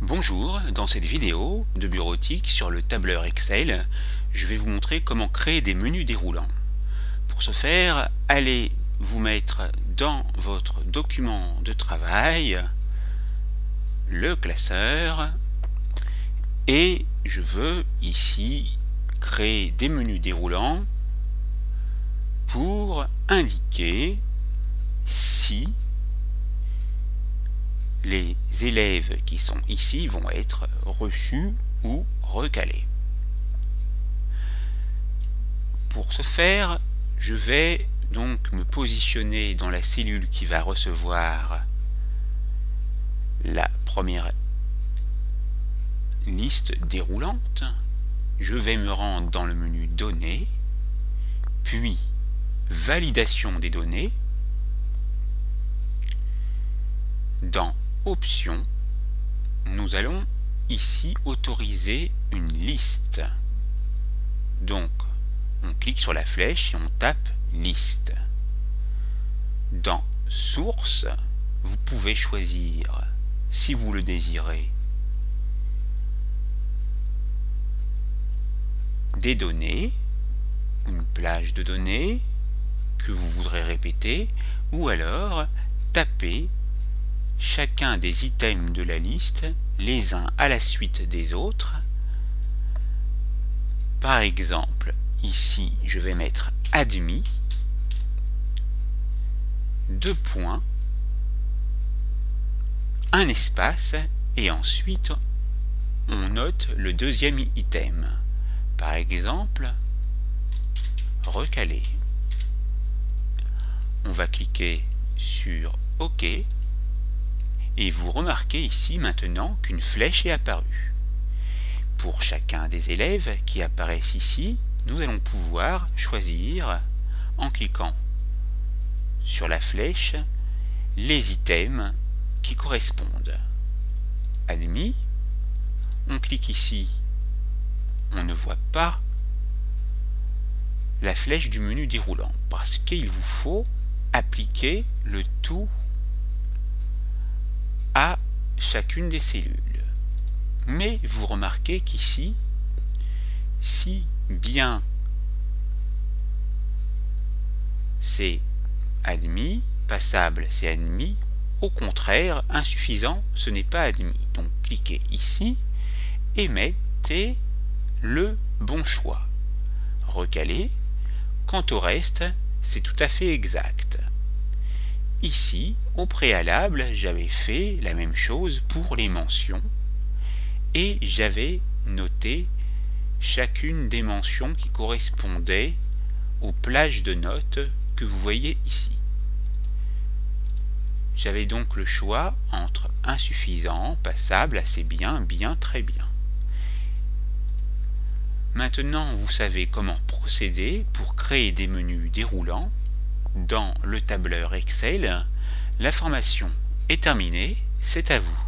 Bonjour, dans cette vidéo de bureautique sur le tableur Excel, je vais vous montrer comment créer des menus déroulants. Pour ce faire, allez vous mettre dans votre document de travail, le classeur, et je veux ici créer des menus déroulants pour indiquer si les élèves qui sont ici vont être reçus ou recalés. Pour ce faire, je vais donc me positionner dans la cellule qui va recevoir la première liste déroulante. Je vais me rendre dans le menu Données, puis Validation des données. Dans Options, nous allons ici autoriser une liste. Donc, on clique sur la flèche et on tape Liste. Dans Source, vous pouvez choisir, si vous le désirez, des données, une plage de données que vous voudrez répéter, ou alors taper chacun des items de la liste les uns à la suite des autres. Par exemple, ici je vais mettre admis, deux points, un espace, et ensuite on note le deuxième item. Par exemple, recaler. On va cliquer sur OK. Et vous remarquez ici maintenant qu'une flèche est apparue. Pour chacun des élèves qui apparaissent ici, nous allons pouvoir choisir, en cliquant sur la flèche, les items qui correspondent. Admis, on clique ici, on ne voit pas la flèche du menu déroulant parce qu'il vous faut appliquer le tout à chacune des cellules. Mais vous remarquez qu'ici, si bien c'est admis, passable c'est admis, au contraire, insuffisant ce n'est pas admis. Donc cliquez ici et mettez le bon choix. Recaler. Quant au reste, c'est tout à fait exact. Ici, au préalable, j'avais fait la même chose pour les mentions et j'avais noté chacune des mentions qui correspondaient aux plages de notes que vous voyez ici. J'avais donc le choix entre insuffisant, passable, assez bien, bien, très bien. Maintenant, vous savez comment procéder pour créer des menus déroulants dans le tableur Excel. La formation est terminée, c'est à vous.